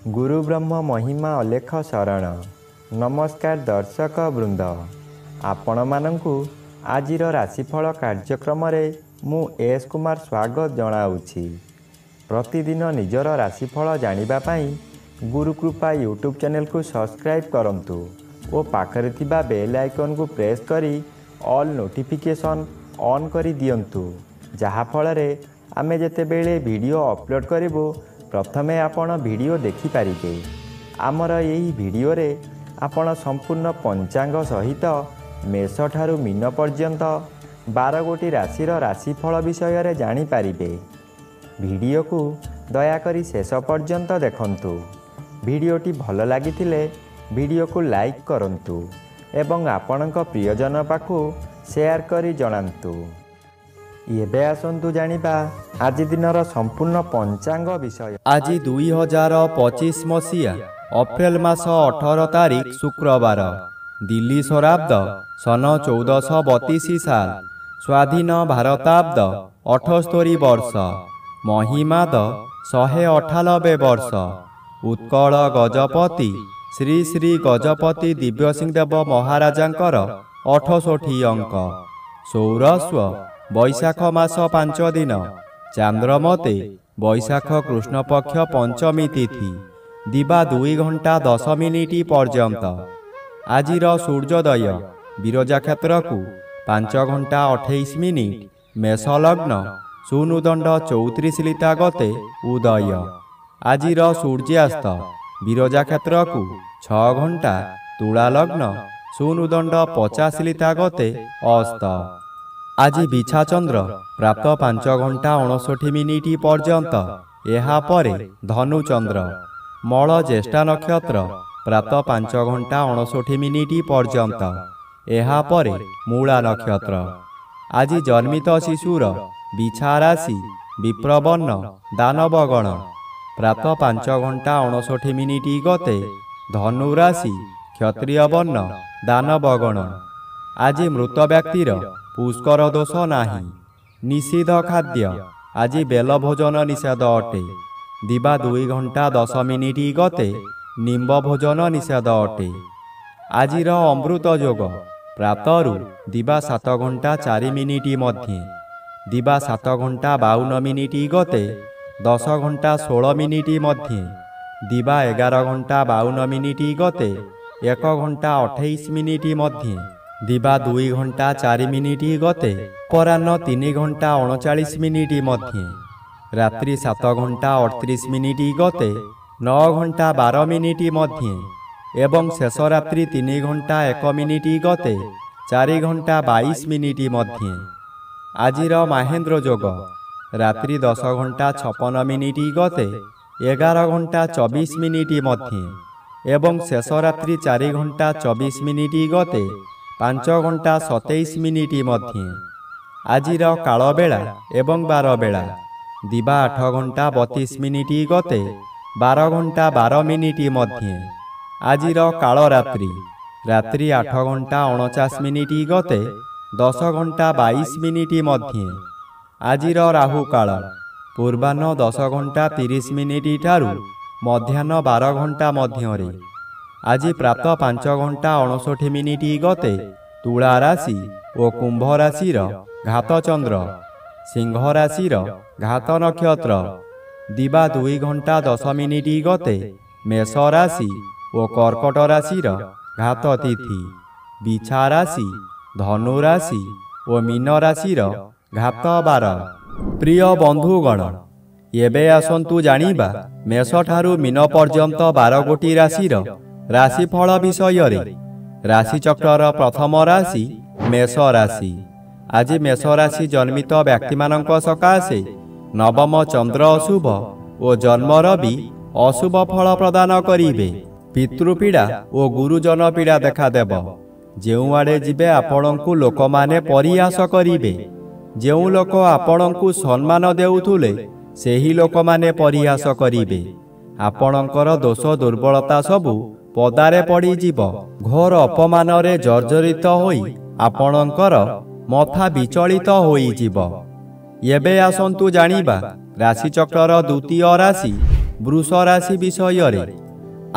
गुरु ब्रह्म महिमा अलेख शरण। नमस्कार दर्शक वृंद, आपण मानंकु आजिर राशिफल कार्यक्रम रे मु एस कुमार स्वागत जनाऊछि। प्रतिदिन निजर राशिफल जानिबा पई गुरुकृपा यूट्यूब चैनल को सब्सक्राइब करंतु और पाखरे थिबा बेल आइकन को प्रेस करी ऑल नोटिफिकेशन ऑन करी दियंतु, जहा फल रे आमे जेते बेले वीडियो अपलोड करिवो प्रथमे आपण वीडियो देखि पारिबे। आमर यही वीडियो रे आपण संपूर्ण पंचांग सहित मेष ठारू मीन पर्यंत 12 गोटी राशिर राशिफल विषय रे जानि पारिबे। वीडियो को दयाकरी शेष पर्यंत देखंतु। वीडियोटी भल लागिथिले वीडियो को लाइक करंतु एवं आपणक प्रियजन पाखु शेयर करी जणांतु। एबे आसंतु जानिबा आज दिनर संपूर्ण पंचांग विषय। आज 2025 मसीहा अप्रैल मास 18 तारीख शुक्रवार, दिल्ली शराब्द सन 1432 साल, स्वाधीन भारताब्द 78 वर्ष, महिमाद 198 वर्ष, उत्कल गजपति श्री श्री गजपति दिव्यसिंह देव महाराजांकर 68 अंक, सौरस्व बैशाख मास 5 दिन, चांद्रमते बैशाख कृष्ण पक्ष पंचमी तिथि, दिवा 2 घंटा 10 मिनिट पर्यंत। आजिर सूर्योदय विरजा क्षेत्र को 5 घंटा 28 मिनिट, मेष लग्न सुनुदंड 34 लिता गते उदय। आजिर सूर्यास्त विरजा क्षेत्र को 6 घंटा तुला लग्न सुनुदंड 50 लिता गते अस्त। आज बिछा चंद्र प्राप्त 5 घंटा 59 मिनिट पर्यंत, एहा परे धनु चंद्र। मल ज्येष्ठा नक्षत्र प्राप्त 5 घंटा 59 मिनिट पर्यंत, एहा परे मूला नक्षत्र। आज जन्मित शिशुर बिछा राशि विप्रवर्ण दानवगण, प्राप्त 5 घंटा 59 मिनिट गते धनु राशि क्षत्रिय वर्ण दानवगण। आज मृत व्यक्तिर पुष्कर दोष नाही। निषिद्ध खाद्य आज बेल भोजन निषेध अटे। दिवा 2 घंटा 10 मिनिट गते निम्ब भोजन निषेध अटे। आजिर अमृत योग प्रातरु दिवा 7 घंटा 4 मिनिट मध्ये, दिवा 7 घंटा 52 मिनिट गते 10 घंटा 16 मिनिट मध्ये, दिवा 11 घंटा 52 मिनिट गते 1 घंटा 28 मिनिट मध्ये, दिवा 2 घंटा 4 मिनिट गते अपराह्न 3 घंटा 39 मिनिट मध्ये, रात्रि 7 घंटा 38 मिनिट गते 9 घंटा 12 मिनिट मध्ये, एवं शेष रात्रि 3 घंटा 1 मिनिट गते 4 घंटा 22 मिनिट मध्ये। आजिर महेन्द्र योग रात्रि 10 घंटा 56 मिनिट गते 11 घंटा 24 मिनिट मध्ये, एवं शेष रात्रि 4 घंटा 24 मिनिट गते 5 घंटा 27 मिनिट मध्ये। आजिर काल बेला एवं 12 बेला दिवा 8 घंटा 32 मिनिट गते 12 घंटा 12 मिनिट मध्ये। आजिर काल रात्रि रात्रि 8 घंटा 49 मिनिट गते 10 घंटा 22 मिनिट मध्ये। आजिर राहु काल पूर्वाह्न 10 घंटा 30 मिनिट ठारू मध्याह्न 12 घंटा मध्यरे। आज प्राप्त 5 घंटा 59 मिनिट गते तुला राशि और कुंभ राशि घात चंद्र, सिंह राशि घात नक्षत्र। दिवा 2 घंटा 10 मिनिट गते मेष राशि और कर्कट राशि घात तिथि, बिछा राशि धनु राशि और मीन राशि घात बार। प्रिय बंधुगण, एबे आसंतु जानिबा मेष ठारू मीन पर्यंत 12 गोटी राशि राशिफल विषय रे। राशिचक्र प्रथम राशि मेष राशि। आज मेष राशि जन्मित व्यक्ति मानक सकाशे नवम चंद्र अशुभ और जन्म रवि अशुभ फल प्रदान करिवे। पितृपीड़ा और गुरुजन पीड़ा देखादेव। जेउ आड़े जिबे आपणकु लोक माने परिहास करिवे। जेउ लोक आपणकु सम्मान देउथुले सेही लोक माने परिहास करिवे। आपणकर दोष दुर्बलता सबु ପଦାରେ ପଡ଼ିଯିବ। ଘୋର ଅପମାନରେ ଜର୍ଜରିତ ହୋଇ ଆପଣଙ୍କର ମଥା ବିଚଳିତ ହୋଇଯିବ। ଏବେ ଆସନ୍ତୁ ଜାଣିବା ରାଶିଚକ୍ରର ଦ୍ୱିତୀୟ ରାଶି ବୃଷ ରାଶି ବିଷୟରେ।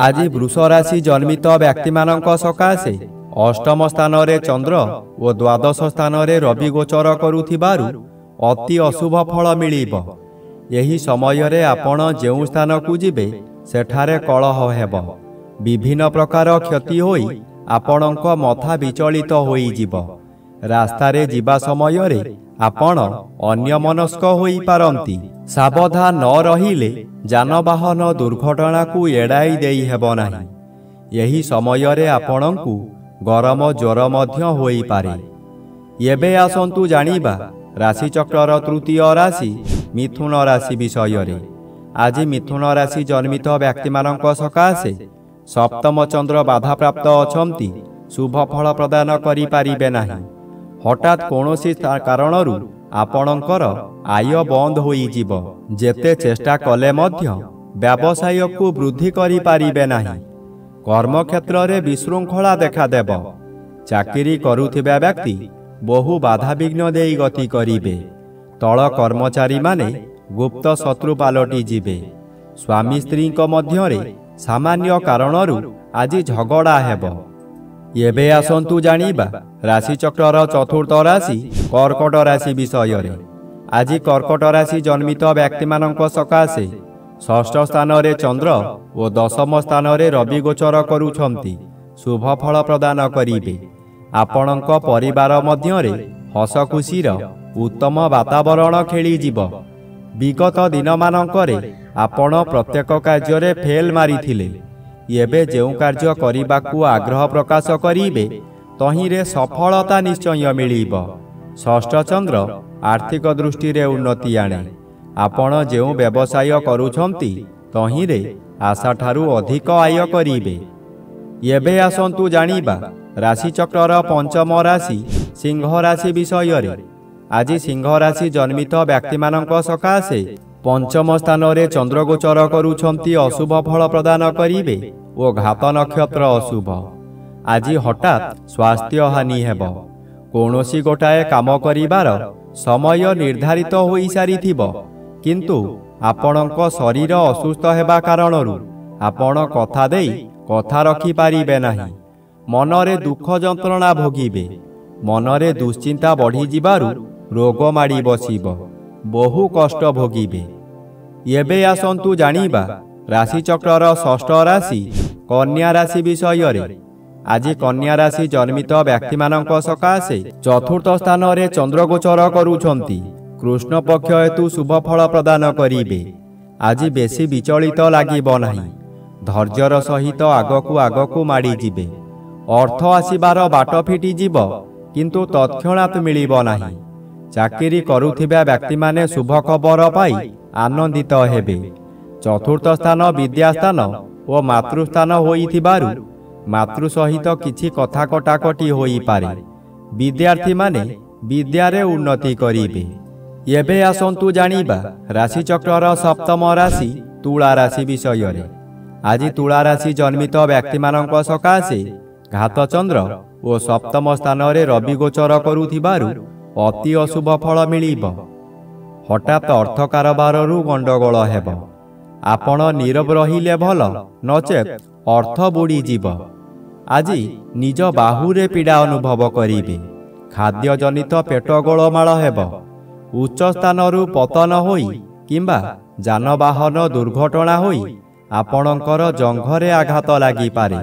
ଆଜି ବୃଷ ରାଶି ଜନ୍ମିତ ବ୍ୟକ୍ତିମାନଙ୍କ ସକାଶେ ଅଷ୍ଟମ ସ୍ଥାନରେ ଚନ୍ଦ୍ର ଓ ଦ୍ୱାଦଶ ସ୍ଥାନରେ ରବି ଗୋଚର କରୁଥିବାରୁ ଅତି ଅଶୁଭ ଫଳ ମିଳିବ। ଏହି ସମୟରେ ଆପଣ ଯେଉଁ ସ୍ଥାନକୁ ଯିବେ ସେଠାରେ କଳହ ହେବ। ବିଭିନ୍ନ ପ୍ରକାର କ୍ଷତି ହୋଇ ଆପଣଙ୍କ ମଥା ବିଚଳିତ ହୋଇଯିବ। ରାସ୍ତାରେ ଯିବା ସମୟରେ ଆପଣ ଅନ୍ୟମନସ୍କ ହୋଇପାରନ୍ତି। ସାବଧାନ ନ ରହିଲେ ଯାନବାହନ ଦୁର୍ଘଟଣାକୁ ଏଡ଼ାଇ ଦେଇ ହେବ ନାହିଁ। ଏହି ସମୟରେ ଆପଣଙ୍କୁ ଗରମ ଜ୍ୱର ମଧ୍ୟ ହୋଇପାରେ। ଏବେ ଆସନ୍ତୁ ଜାଣିବା ରାଶିଚକ୍ରର ତୃତୀୟ ରାଶି ମିଥୁନ ରାଶି ବିଷୟରେ। ଆଜି ମିଥୁନ ରାଶି ଜନ୍ମିତ ବ୍ୟକ୍ତିମାନଙ୍କ ସକାଶେ ସପ୍ତମ ଚନ୍ଦ୍ର ବାଧାପ୍ରାପ୍ତ ଅଛନ୍ତି। ଶୁଭ ଫଳ ପ୍ରଦାନ କରିପାରିବେ ନାହିଁ। ହଠାତ୍ କୌଣସି କାରଣରୁ ଆପଣଙ୍କର ଆୟ ବନ୍ଦ ହୋଇଯିବ। ଯେତେ ଚେଷ୍ଟା କଲେ ମଧ୍ୟ ବ୍ୟବସାୟକୁ ବୃଦ୍ଧି କରିପାରିବେ ନାହିଁ। କର୍ମକ୍ଷେତ୍ରରେ ବିଶୃଙ୍ଖଳା ଦେଖାଦେବ। ଚାକିରି କରୁଥିବା ବ୍ୟକ୍ତି ବହୁ ବାଧାବିଘ୍ନ ଦେଇ ଗତି କରିବେ। ତଳ କର୍ମଚାରୀମାନେ ଗୁପ୍ତ ଶତ୍ରୁ ପାଲଟି ଯିବେ। ସ୍ୱାମୀ ସ୍ତ୍ରୀଙ୍କ ମଧ୍ୟରେ ସାମାନ୍ୟ କାରଣରୁ ଆଜି ଝଗଡ଼ା ହେବ। ଏବେ ଆସନ୍ତୁ ଜାଣିବା ରାଶିଚକ୍ରର ଚତୁର୍ଥ ରାଶି କର୍କଟ ରାଶି ବିଷୟରେ। ଆଜି କର୍କଟ ରାଶି ଜନ୍ମିତ ବ୍ୟକ୍ତିମାନଙ୍କ ସକାଶେ ଷଷ୍ଠ ସ୍ଥାନରେ ଚନ୍ଦ୍ର ଓ ଦଶମ ସ୍ଥାନରେ ରବି ଗୋଚର କରୁଛନ୍ତି। ଶୁଭ ଫଳ ପ୍ରଦାନ କରିବେ। ଆପଣଙ୍କ ପରିବାର ମଧ୍ୟରେ ହସ ଖୁସିର ଉତ୍ତମ ବାତାବରଣ ଖେଳିଯିବ। ବିଗତ ଦିନମାନଙ୍କରେ ଆପଣ ପ୍ରତ୍ୟେକ କାର୍ଯ୍ୟରେ ଫେଲ୍ ମାରିଥିଲେ। ଏବେ ଯେଉଁ କାର୍ଯ୍ୟ କରିବାକୁ ଆଗ୍ରହ ପ୍ରକାଶ କରିବେ ତହିଁରେ ସଫଳତା ନିଶ୍ଚୟ ମିଳିବ। ଷଷ୍ଠ ଚନ୍ଦ୍ର ଆର୍ଥିକ ଦୃଷ୍ଟିରେ ଉନ୍ନତି ଆଣେ। ଆପଣ ଯେଉଁ ବ୍ୟବସାୟ କରୁଛନ୍ତି ତହିଁରେ ଆଶାଠାରୁ ଅଧିକ ଆୟ କରିବେ। ଏବେ ଆସନ୍ତୁ ଜାଣିବା ରାଶିଚକ୍ରର ପଞ୍ଚମ ରାଶି ସିଂହ ରାଶି ବିଷୟରେ। ଆଜି ସିଂହ ରାଶି ଜନ୍ମିତ ବ୍ୟକ୍ତିମାନଙ୍କ ସକାଶେ ପଞ୍ଚମ ସ୍ଥାନରେ ଚନ୍ଦ୍ର ଗୋଚର କରୁଛନ୍ତି। ଅଶୁଭ ଫଳ ପ୍ରଦାନ କରିବେ ଓ ଘାତ ନକ୍ଷତ୍ର ଅଶୁଭ। ଆଜି ହଠାତ୍ ସ୍ୱାସ୍ଥ୍ୟ ହାନି ହେବ। କୌଣସି ଗୋଟାଏ କାମ କରିବାର ସମୟ ନିର୍ଦ୍ଧାରିତ ହୋଇସାରିଥିବ, କିନ୍ତୁ ଆପଣଙ୍କ ଶରୀର ଅସୁସ୍ଥ ହେବା କାରଣରୁ ଆପଣ କଥା ଦେଇ କଥା ରଖିପାରିବେ ନାହିଁ। ମନରେ ଦୁଃଖ ଯନ୍ତ୍ରଣା ଭୋଗିବେ। ମନରେ ଦୁଶ୍ଚିନ୍ତା ବଢ଼ିଯିବାରୁ ରୋଗ ମାଡ଼ି ବସିବ। ବହୁ କଷ୍ଟ ଭୋଗିବେ। ଏବେ ଆସନ୍ତୁ ଜାଣିବା ରାଶିଚକ୍ରର ଷଷ୍ଠ ରାଶି କନ୍ୟା ରାଶି ବିଷୟରେ। ଆଜି କନ୍ୟା ରାଶି ଜନ୍ମିତ ବ୍ୟକ୍ତିମାନଙ୍କ ସକାଶେ ଚତୁର୍ଥ ସ୍ଥାନରେ ଚନ୍ଦ୍ର ଗୋଚର କରୁଛନ୍ତି। କୃଷ୍ଣ ପକ୍ଷ ହେତୁ ଶୁଭ ଫଳ ପ୍ରଦାନ କରିବେ। ଆଜି ବେଶୀ ବିଚଳିତ ଲାଗିବ ନାହିଁ। ଧୈର୍ଯ୍ୟର ସହିତ ଆଗକୁ ଆଗକୁ ମାଡ଼ିଯିବେ। ଅର୍ଥ ଆସିବାର ବାଟ ଫିଟିଯିବ, କିନ୍ତୁ ତତ୍କ୍ଷଣାତ୍ ମିଳିବ ନାହିଁ। ଚାକିରି କରୁଥିବା ବ୍ୟକ୍ତିମାନେ ଶୁଭ ଖବର ପାଇ ଆନନ୍ଦିତ ହେବେ। ଚତୁର୍ଥ ସ୍ଥାନ ବିଦ୍ୟାସ୍ଥାନ ଓ ମାତୃସ୍ଥାନ ହୋଇଥିବାରୁ ମାତୃ ସହିତ କିଛି କଥା କଟାକଟି ହୋଇପାରେ। ବିଦ୍ୟାର୍ଥୀମାନେ ବିଦ୍ୟାରେ ଉନ୍ନତି କରିବେ। ଏବେ ଆସନ୍ତୁ ଜାଣିବା ରାଶିଚକ୍ରର ସପ୍ତମ ରାଶି ତୁଳା ରାଶି ବିଷୟରେ। ଆଜି ତୁଳା ରାଶି ଜନ୍ମିତ ବ୍ୟକ୍ତିମାନଙ୍କ ସକାଶେ ଘାତଚନ୍ଦ୍ର ଓ ସପ୍ତମ ସ୍ଥାନରେ ରବି ଗୋଚର କରୁଥିବାରୁ ଅତି ଅଶୁଭ ଫଳ ମିଳିବ। ହଠାତ୍ ଅର୍ଥ କାରବାରରୁ ଗଣ୍ଡଗୋଳ ହେବ। ଆପଣ ନୀରବ ରହିଲେ ଭଲ, ନଚେତ୍ ଅର୍ଥ ବୁଡ଼ିଯିବ। ଆଜି ନିଜ ବାହୁରେ ପୀଡ଼ା ଅନୁଭବ କରିବେ। ଖାଦ୍ୟଜନିତ ପେଟ ଗୋଳମାଳ ହେବ। ଉଚ୍ଚ ସ୍ଥାନରୁ ପତନ ହୋଇ କିମ୍ବା ଯାନବାହନ ଦୁର୍ଘଟଣା ହୋଇ ଆପଣଙ୍କର ଜଙ୍ଘରେ ଆଘାତ ଲାଗିପାରେ।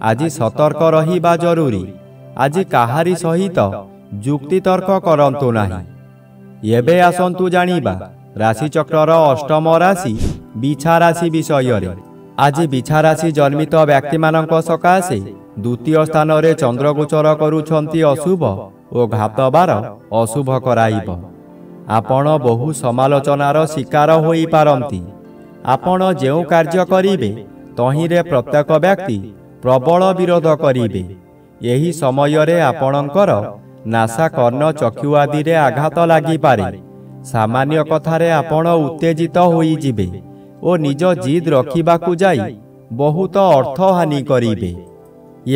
ଆଜି ସତର୍କ ରହିବା ଜରୁରୀ। ଆଜି କାହାରି ସହିତ ଯୁକ୍ତିତର୍କ କରନ୍ତୁ ନାହିଁ। ଏବେ ଆସନ୍ତୁ ଜାଣିବା ରାଶିଚକ୍ରର ଅଷ୍ଟମ ରାଶି ବିଛା ରାଶି ବିଷୟରେ। ଆଜି ବିଛା ରାଶି ଜନ୍ମିତ ବ୍ୟକ୍ତିମାନଙ୍କ ସକାଶେ ଦ୍ୱିତୀୟ ସ୍ଥାନରେ ଚନ୍ଦ୍ର ଗୋଚର କରୁଛନ୍ତି। ଅଶୁଭ ଓ ଘାତବାର ଅଶୁଭ କରାଇବ। ଆପଣ ବହୁ ସମାଲୋଚନାର ଶିକାର ହୋଇପାରନ୍ତି। ଆପଣ ଯେଉଁ କାର୍ଯ୍ୟ କରିବେ ତହିଁରେ ପ୍ରତ୍ୟେକ ବ୍ୟକ୍ତି ପ୍ରବଳ ବିରୋଧ କରିବେ। ଏହି ସମୟରେ ଆପଣଙ୍କର ନାସା କର୍ଣ୍ଣ ଚକ୍ଷୁ ଆଦିରେ ଆଘାତ ଲାଗିପାରେ। ସାମାନ୍ୟ କଥାରେ ଆପଣ ଉତ୍ତେଜିତ ହୋଇଯିବେ ଓ ନିଜ ଜିଦ୍ ରଖିବାକୁ ଯାଇ ବହୁତ ଅର୍ଥହାନି କରିବେ।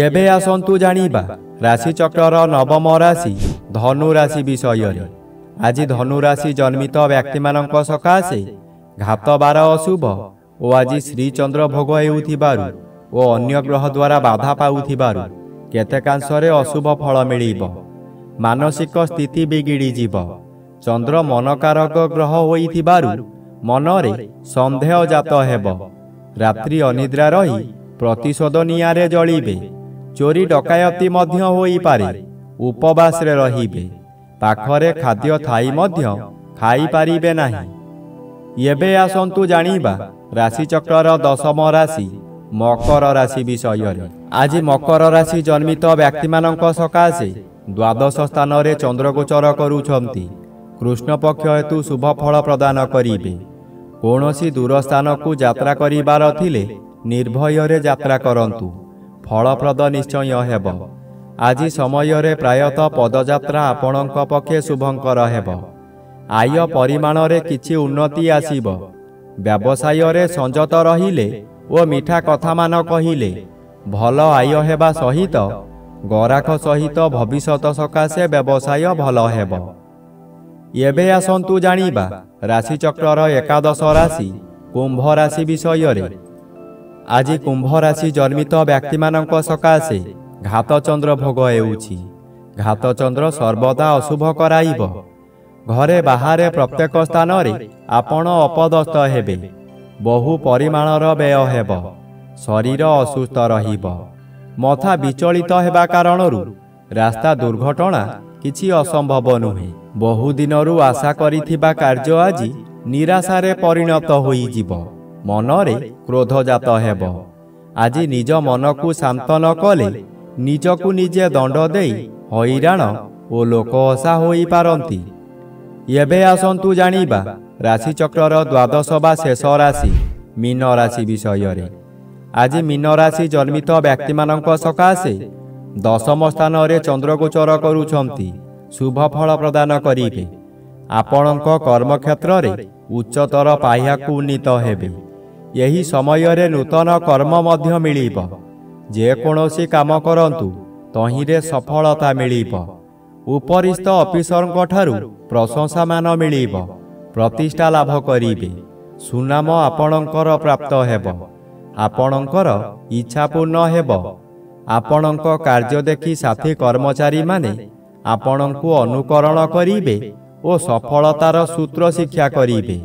ଏବେ ଆସନ୍ତୁ ଜାଣିବା ରାଶିଚକ୍ରର ନବମ ରାଶି ଧନୁ ରାଶି ବିଷୟରେ। ଆଜି ଧନୁ ରାଶି ଜନ୍ମିତ ବ୍ୟକ୍ତିମାନଙ୍କ ସକାଶେ ଘାତବାର ଅଶୁଭ ଓ ଆଜି ଶ୍ରୀଚନ୍ଦ୍ର ଭୋଗ ହେଉଥିବାରୁ ଓ ଅନ୍ୟ ଗ୍ରହ ଦ୍ୱାରା ବାଧା ପାଉଥିବାରୁ କେତେକାଂଶରେ ଅଶୁଭ ଫଳ ମିଳିବ। ମାନସିକ ସ୍ଥିତି ବିଗିଡ଼ିଯିବ। ଚନ୍ଦ୍ର ମନକାରକ ଗ୍ରହ ହୋଇଥିବାରୁ ମନରେ ସନ୍ଦେହ ଜାତ ହେବ। ରାତ୍ରି ଅନିଦ୍ରା ରହି ପ୍ରତିଶୋଧ ନିଆଁରେ ଜଳିବେ। ଚୋରି ଡକାୟତି ମଧ୍ୟ ହୋଇପାରେ। ଉପବାସରେ ରହିବେ। ପାଖରେ ଖାଦ୍ୟ ଥାଇ ମଧ୍ୟ ଖାଇପାରିବେ ନାହିଁ। ଏବେ ଆସନ୍ତୁ ଜାଣିବା ରାଶିଚକ୍ରର ଦଶମ ରାଶି ମକର ରାଶି ବିଷୟରେ। ଆଜି ମକର ରାଶି ଜନ୍ମିତ ବ୍ୟକ୍ତିମାନଙ୍କ ସକାଶେ ଦ୍ୱାଦଶ ସ୍ଥାନରେ ଚନ୍ଦ୍ରଗୋଚର କରୁଛନ୍ତି। କୃଷ୍ଣପକ୍ଷ ହେତୁ ଶୁଭ ଫଳ ପ୍ରଦାନ କରିବେ। କୌଣସି ଦୂର ସ୍ଥାନକୁ ଯାତ୍ରା କରିବାର ଥିଲେ ନିର୍ଭୟରେ ଯାତ୍ରା କରନ୍ତୁ। ଫଳପ୍ରଦ ନିଶ୍ଚୟ ହେବ। ଆଜି ସମୟରେ ପ୍ରାୟତଃ ପଦଯାତ୍ରା ଆପଣଙ୍କ ପକ୍ଷେ ଶୁଭଙ୍କର ହେବ। ଆୟ ପରିମାଣରେ କିଛି ଉନ୍ନତି ଆସିବ। ବ୍ୟବସାୟରେ ସଂଯତ ରହିଲେ ଓ ମିଠା କଥାମାନ କହିଲେ ଭଲ ଆୟ ହେବା ସହିତ ଗରାଖ ସହିତ ଭବିଷ୍ୟତ ସକାଶେ ବ୍ୟବସାୟ ଭଲ ହେବ। ଏବେ ଆସନ୍ତୁ ଜାଣିବା ରାଶିଚକ୍ରର ଏକାଦଶ ରାଶି କୁମ୍ଭ ରାଶି ବିଷୟରେ। ଆଜି କୁମ୍ଭ ରାଶି ଜନ୍ମିତ ବ୍ୟକ୍ତିମାନଙ୍କ ସକାଶେ ଘାତଚନ୍ଦ୍ର ଭୋଗ ହେଉଛି। ଘାତଚନ୍ଦ୍ର ସର୍ବଦା ଅଶୁଭ କରାଇବ। ଘରେ ବାହାରେ ପ୍ରତ୍ୟେକ ସ୍ଥାନରେ ଆପଣ ଅପଦସ୍ଥ ହେବେ। ବହୁ ପରିମାଣର ବ୍ୟୟ ହେବ। ଶରୀର ଅସୁସ୍ଥ ରହିବ। ମଥା ବିଚଳିତ ହେବା କାରଣରୁ ରାସ୍ତା ଦୁର୍ଘଟଣା କିଛି ଅସମ୍ଭବ ନୁହେଁ। ବହୁଦିନରୁ ଆଶା କରିଥିବା କାର୍ଯ୍ୟ ଆଜି ନିରାଶାରେ ପରିଣତ ହୋଇଯିବ। ମନରେ କ୍ରୋଧଜାତ ହେବ। ଆଜି ନିଜ ମନକୁ ଶାନ୍ତ ନ କଲେ ନିଜକୁ ନିଜେ ଦଣ୍ଡ ଦେଇ ହଇରାଣ ଓ ଲୋକହସା ହୋଇପାରନ୍ତି। ଏବେ ଆସନ୍ତୁ ଜାଣିବା ରାଶିଚକ୍ରର ଦ୍ୱାଦଶ ବା ଶେଷ ରାଶି ମୀନ ରାଶି ବିଷୟରେ। ଆଜି ମୀନ ରାଶି ଜନ୍ମିତ ବ୍ୟକ୍ତିମାନଙ୍କ ସକାଶେ ଦଶମ ସ୍ଥାନରେ ଚନ୍ଦ୍ରଗୋଚର କରୁଛନ୍ତି। ଶୁଭ ଫଳ ପ୍ରଦାନ କରିବେ। ଆପଣଙ୍କ କର୍ମକ୍ଷେତ୍ରରେ ଉଚ୍ଚତର ପାହ୍ୟାକୁ ଉନ୍ନୀତ ହେବେ। ଏହି ସମୟରେ ନୂତନ କର୍ମ ମଧ୍ୟ ମିଳିବ। ଯେକୌଣସି କାମ କରନ୍ତୁ ତହିଁରେ ସଫଳତା ମିଳିବ। ଉପରିସ୍ଥ ଅଫିସରଙ୍କ ଠାରୁ ପ୍ରଶଂସାମାନ ମିଳିବ। ପ୍ରତିଷ୍ଠା ଲାଭ କରିବେ। ସୁନାମ ଆପଣଙ୍କର ପ୍ରାପ୍ତ ହେବ। ଆପଣଙ୍କର ଇଚ୍ଛା ପୂର୍ଣ୍ଣ ହେବ। ଆପଣଙ୍କ କାର୍ଯ୍ୟ ଦେଖି ସାଥୀ କର୍ମଚାରୀମାନେ ଆପଣଙ୍କୁ ଅନୁକରଣ କରିବେ ଓ ସଫଳତାର ସୂତ୍ର ଶିକ୍ଷା କରିବେ।